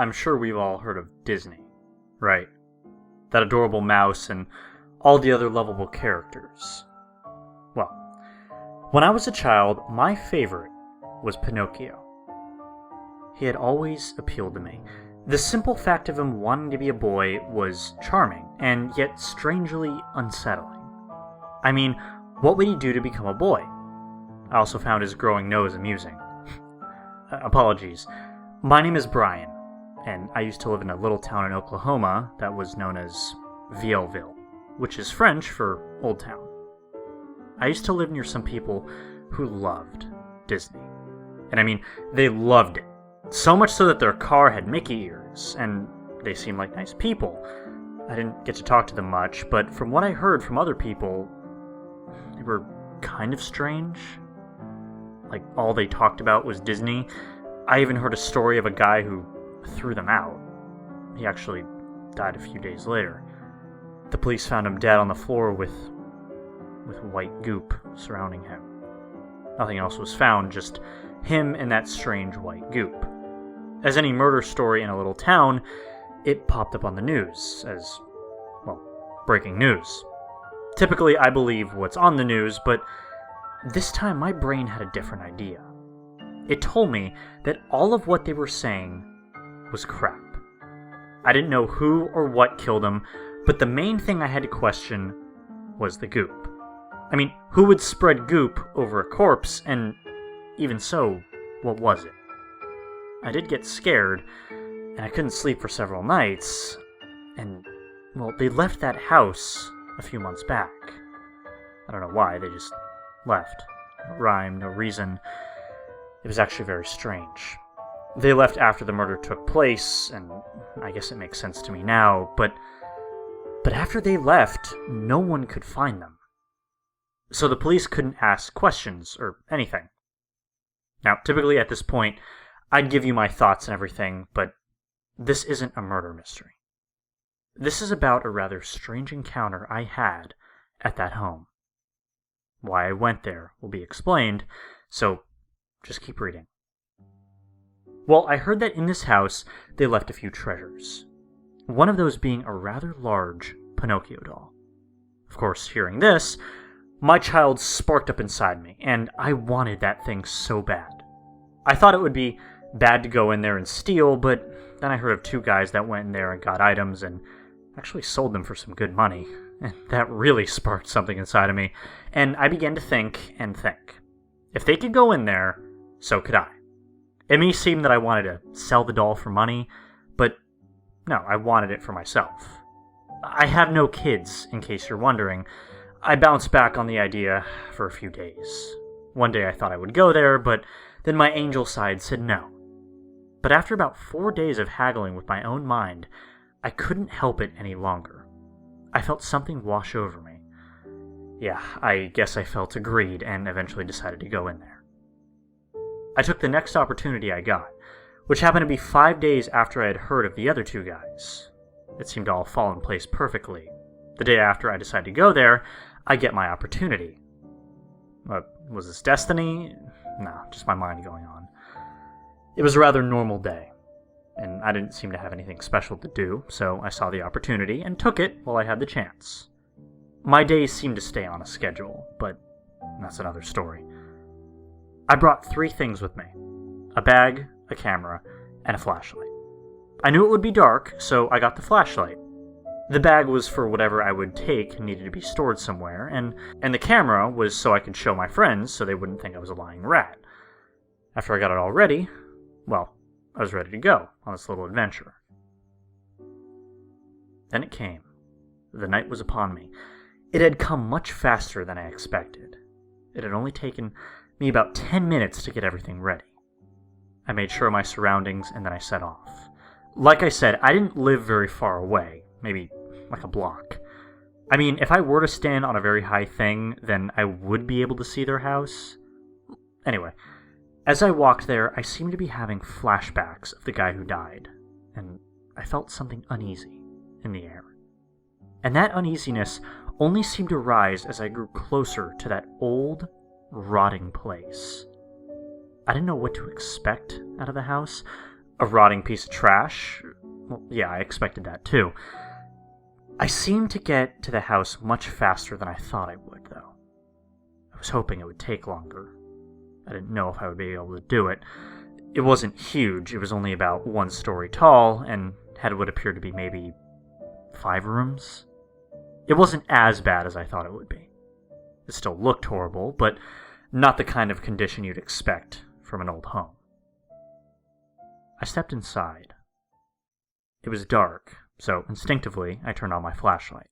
I'm sure we've all heard of Disney, right? That adorable mouse and all the other lovable characters. Well, when I was a child, my favorite was Pinocchio. He had always appealed to me. The simple fact of him wanting to be a boy was charming, and yet strangely unsettling. I mean, what would he do to become a boy? I also found his growing nose amusing. Apologies. My name is Brian, and I used to live in a little town in Oklahoma that was known as Vielville, which is French for Old Town. I used to live near some people who loved Disney. And I mean, they loved it. So much so that their car had Mickey ears, and they seemed like nice people. I didn't get to talk to them much, but from what I heard from other people, they were kind of strange. Like, all they talked about was Disney. I even heard a story of a guy who threw them out. He actually died a few days later. The police found him dead on the floor with white goop surrounding him. Nothing else was found, just him and that strange white goop. As any murder story in a little town, it popped up on the news as, well, breaking news. Typically, I believe what's on the news, but this time my brain had a different idea. It told me that all of what they were saying was crap. I didn't know who or what killed him, but the main thing I had to question was the goop. I mean, who would spread goop over a corpse, and even so, what was it? I did get scared, and I couldn't sleep for several nights, and, well, they left that house a few months back. I don't know why, they just left. No rhyme, no reason. It was actually very strange. They left after the murder took place, and I guess it makes sense to me now, but after they left, no one could find them. So the police couldn't ask questions or anything. Now, typically at this point, I'd give you my thoughts and everything, but this isn't a murder mystery. This is about a rather strange encounter I had at that home. Why I went there will be explained, so just keep reading. Well, I heard that in this house, they left a few treasures. One of those being a rather large Pinocchio doll. Of course, hearing this, my child sparked up inside me, and I wanted that thing so bad. I thought it would be bad to go in there and steal, but then I heard of two guys that went in there and got items and actually sold them for some good money. And that really sparked something inside of me, and I began to think and think. If they could go in there, so could I. It may seem that I wanted to sell the doll for money, but no, I wanted it for myself. I have no kids, in case you're wondering. I bounced back on the idea for a few days. One day I thought I would go there, but then my angel side said no. But after about 4 days of haggling with my own mind, I couldn't help it any longer. I felt something wash over me. Yeah, I guess I felt agreed and eventually decided to go in there. I took the next opportunity I got, which happened to be 5 days after I had heard of the other two guys. It seemed to all fall in place perfectly. The day after I decided to go there, I get my opportunity. Was this destiny? No, just my mind going on. It was a rather normal day, and I didn't seem to have anything special to do, so I saw the opportunity and took it while I had the chance. My days seemed to stay on a schedule, but that's another story. I brought 3 things with me: a bag, a camera, and a flashlight. I knew it would be dark, so I got the flashlight. The bag was for whatever I would take needed to be stored somewhere, and the camera was so I could show my friends so they wouldn't think I was a lying rat. After I got it all ready, well, I was ready to go on this little adventure. Then it came. The night was upon me. It had come much faster than I expected. It had only taken me about 10 minutes to get everything ready. I made sure of my surroundings, and then I set off. Like I said, I didn't live very far away, maybe like a block. I mean, if I were to stand on a very high thing, then I would be able to see their house. Anyway, as I walked there, I seemed to be having flashbacks of the guy who died, and I felt something uneasy in the air. And that uneasiness only seemed to rise as I grew closer to that old, rotting place. I didn't know what to expect out of the house. A rotting piece of trash? Well, yeah, I expected that too. I seemed to get to the house much faster than I thought I would, though. I was hoping it would take longer. I didn't know if I would be able to do it. It wasn't huge, it was only about 1 story tall, and had what appeared to be maybe 5 rooms. It wasn't as bad as I thought it would be. It still looked horrible, but not the kind of condition you'd expect from an old home. I stepped inside. It was dark, so instinctively I turned on my flashlight.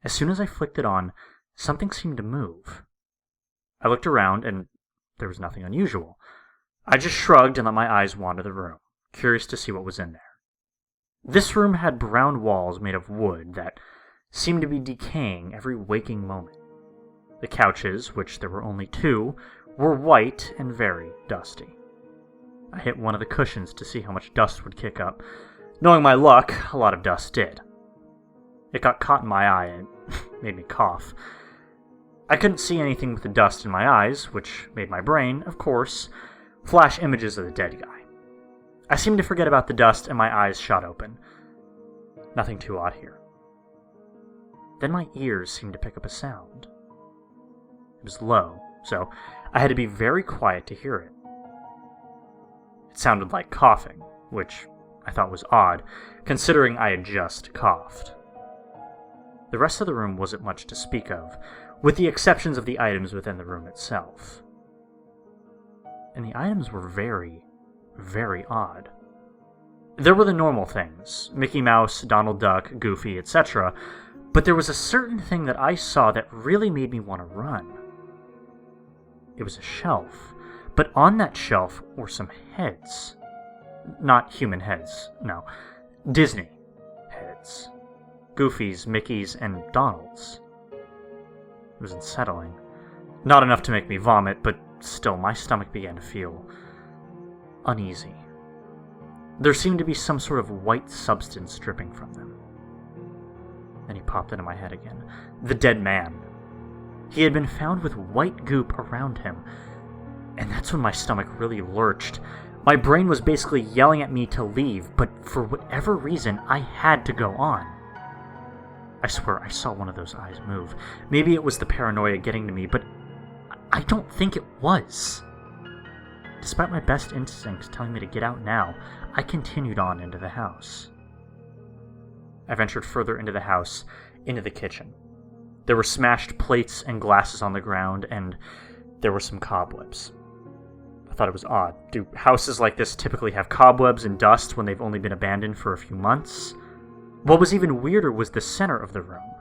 As soon as I flicked it on, something seemed to move. I looked around, and there was nothing unusual. I just shrugged and let my eyes wander the room, curious to see what was in there. This room had brown walls made of wood that seemed to be decaying every waking moment. The couches, which there were only 2, were white and very dusty. I hit one of the cushions to see how much dust would kick up. Knowing my luck, a lot of dust did. It got caught in my eye and made me cough. I couldn't see anything with the dust in my eyes, which made my brain, of course, flash images of the dead guy. I seemed to forget about the dust and my eyes shot open. Nothing too odd here. Then my ears seemed to pick up a sound. It was low, so I had to be very quiet to hear it. It sounded like coughing, which I thought was odd, considering I had just coughed. The rest of the room wasn't much to speak of, with the exceptions of the items within the room itself. And the items were very, very odd. There were the normal things, Mickey Mouse, Donald Duck, Goofy, etc., but there was a certain thing that I saw that really made me want to run. It was a shelf, but on that shelf were some heads. Not human heads, no. Disney heads. Goofy's, Mickey's, and Donald's. It was unsettling. Not enough to make me vomit, but still my stomach began to feel uneasy. There seemed to be some sort of white substance dripping from them. Then he popped into my head again. The dead man. He had been found with white goop around him, and that's when my stomach really lurched. My brain was basically yelling at me to leave, but for whatever reason, I had to go on. I swear I saw one of those eyes move. Maybe it was the paranoia getting to me, but I don't think it was. Despite my best instincts telling me to get out now, I continued on into the house. I ventured further into the house, into the kitchen. There were smashed plates and glasses on the ground, and there were some cobwebs. I thought it was odd. Do houses like this typically have cobwebs and dust when they've only been abandoned for a few months? What was even weirder was the center of the room.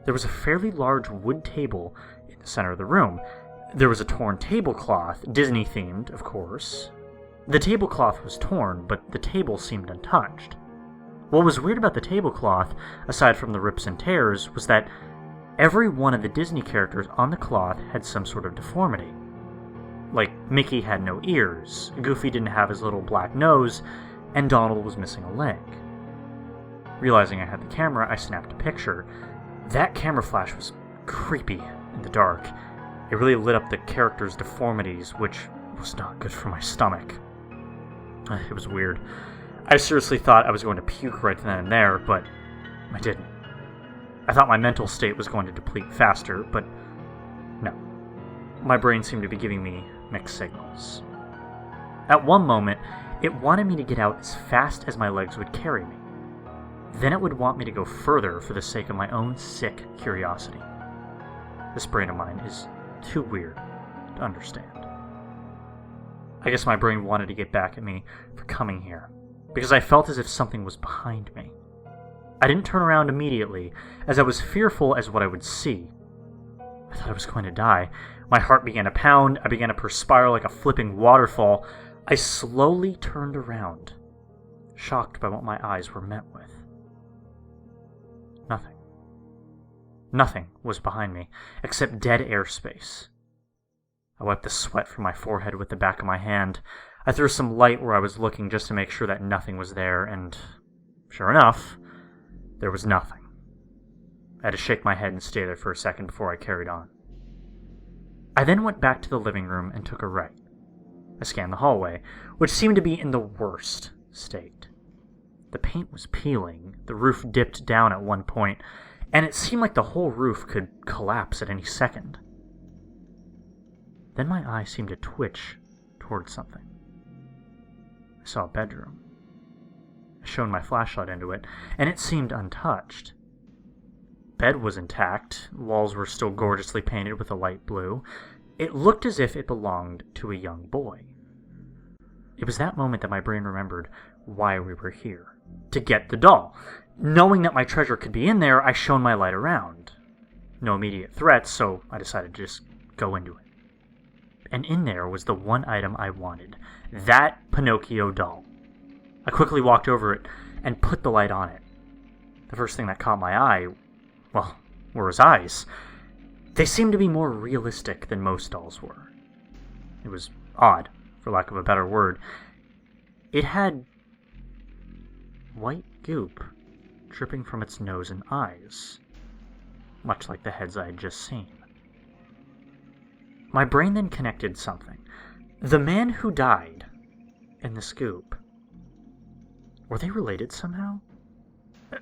There was a fairly large wood table in the center of the room. There was a torn tablecloth, Disney-themed, of course. The tablecloth was torn, but the table seemed untouched. What was weird about the tablecloth, aside from the rips and tears, was that every one of the Disney characters on the cloth had some sort of deformity. Like, Mickey had no ears, Goofy didn't have his little black nose, and Donald was missing a leg. Realizing I had the camera, I snapped a picture. That camera flash was creepy in the dark. It really lit up the characters' deformities, which was not good for my stomach. It was weird. I seriously thought I was going to puke right then and there, but I didn't. I thought my mental state was going to deplete faster, but no. My brain seemed to be giving me mixed signals. At one moment, it wanted me to get out as fast as my legs would carry me. Then it would want me to go further for the sake of my own sick curiosity. This brain of mine is too weird to understand. I guess my brain wanted to get back at me for coming here, because I felt as if something was behind me. I didn't turn around immediately, as I was fearful as what I would see. I thought I was going to die. My heart began to pound, I began to perspire like a flipping waterfall. I slowly turned around, shocked by what my eyes were met with. Nothing. Nothing was behind me, except dead airspace. I wiped the sweat from my forehead with the back of my hand. I threw some light where I was looking just to make sure that nothing was there, and sure enough, there was nothing. I had to shake my head and stay there for a second before I carried on. I then went back to the living room and took a right. I scanned the hallway, which seemed to be in the worst state. The paint was peeling, the roof dipped down at one point, and it seemed like the whole roof could collapse at any second. Then my eye seemed to twitch towards something. I saw a bedroom. I shone my flashlight into it, and it seemed untouched. Bed was intact, walls were still gorgeously painted with a light blue. It looked as if it belonged to a young boy. It was that moment that my brain remembered why we were here. To get the doll. Knowing that my treasure could be in there, I shone my light around. No immediate threats, so I decided to just go into it. And in there was the one item I wanted. That Pinocchio doll. I quickly walked over it and put the light on it. The first thing that caught my eye, well, were his eyes. They seemed to be more realistic than most dolls were. It was odd, for lack of a better word. It had white goop dripping from its nose and eyes, much like the heads I had just seen. My brain then connected something. The man who died and the scoop. Were they related somehow?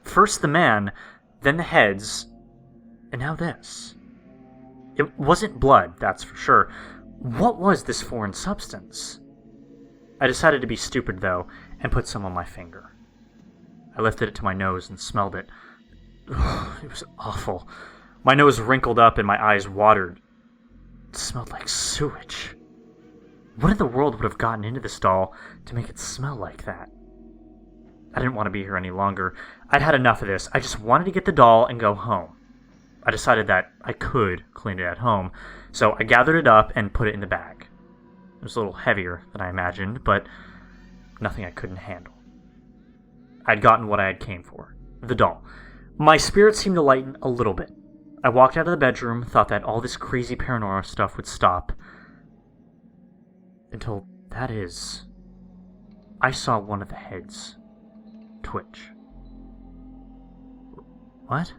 First the man, then the heads, and now this. It wasn't blood, that's for sure. What was this foreign substance? I decided to be stupid, though, and put some on my finger. I lifted it to my nose and smelled it. It was awful. My nose wrinkled up and my eyes watered. It smelled like sewage. What in the world would have gotten into this doll to make it smell like that? I didn't want to be here any longer. I'd had enough of this. I just wanted to get the doll and go home. I decided that I could clean it at home, so I gathered it up and put it in the bag. It was a little heavier than I imagined, but nothing I couldn't handle. I'd gotten what I had came for, the doll. My spirit seemed to lighten a little bit. I walked out of the bedroom, thought that all this crazy paranormal stuff would stop. Until, that is, I saw one of the heads twitch. What?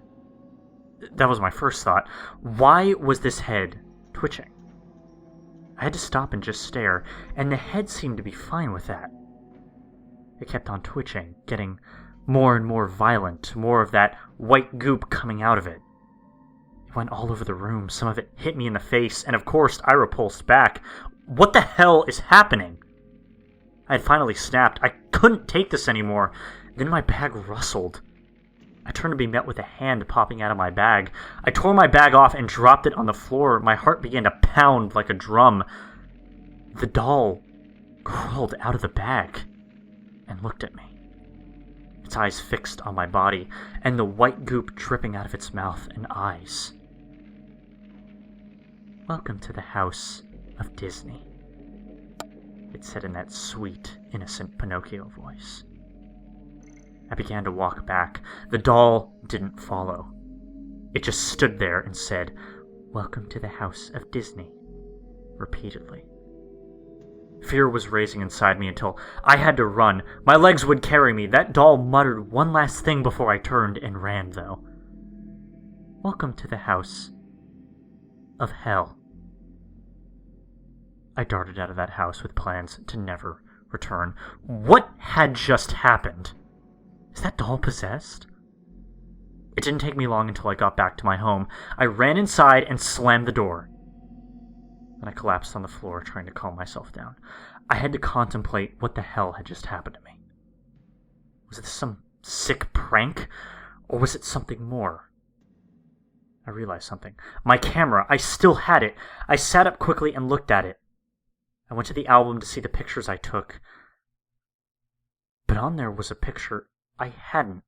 That was my first thought. Why was this head twitching? I had to stop and just stare, and the head seemed to be fine with that. It kept on twitching, getting more and more violent, more of that white goop coming out of it. It went all over the room, some of it hit me in the face, and of course I repulsed back. What the hell is happening? I had finally snapped. I couldn't take this anymore. Then my bag rustled. I turned to be met with a hand popping out of my bag. I tore my bag off and dropped it on the floor. My heart began to pound like a drum. The doll crawled out of the bag and looked at me. Its eyes fixed on my body, and the white goop dripping out of its mouth and eyes. "Welcome to the house of Disney," it said in that sweet, innocent Pinocchio voice. I began to walk back. The doll didn't follow. It just stood there and said, "Welcome to the house of Disney," repeatedly. Fear was raising inside me until I had to run. My legs would carry me. That doll muttered one last thing before I turned and ran, though. "Welcome to the house of hell." I darted out of that house with plans to never return. What had just happened? Is that doll possessed? It didn't take me long until I got back to my home. I ran inside and slammed the door. Then I collapsed on the floor, trying to calm myself down. I had to contemplate what the hell had just happened to me. Was this some sick prank, or was it something more? I realized something. My camera, I still had it. I sat up quickly and looked at it. I went to the album to see the pictures I took. But on there was a picture I hadn't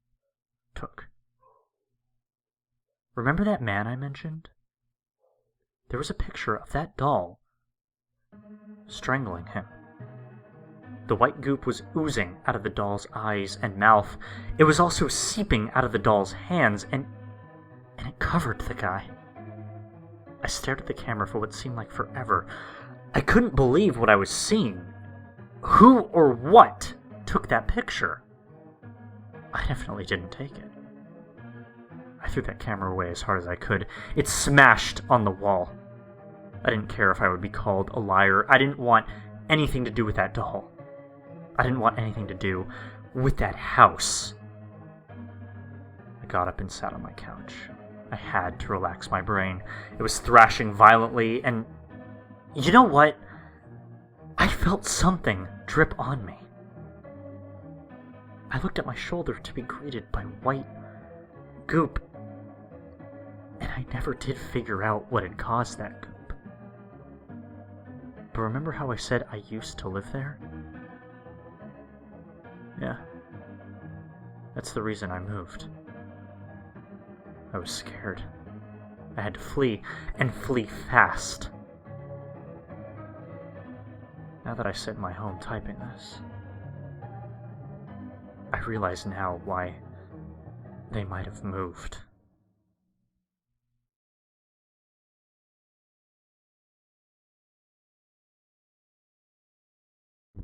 took. Remember that man I mentioned? There was a picture of that doll strangling him. The white goop was oozing out of the doll's eyes and mouth. It was also seeping out of the doll's hands, and it covered the guy. I stared at the camera for what seemed like forever. I couldn't believe what I was seeing. Who or what took that picture? I definitely didn't take it. I threw that camera away as hard as I could. It smashed on the wall. I didn't care if I would be called a liar. I didn't want anything to do with that doll. I didn't want anything to do with that house. I got up and sat on my couch. I had to relax my brain. It was thrashing violently, and you know what? I felt something drip on me. I looked at my shoulder to be greeted by white goop, and I never did figure out what had caused that goop. But remember how I said I used to live there? Yeah. That's the reason I moved. I was scared. I had to flee, and flee fast. Now that I sit in my home typing this, I realize now why they might have moved.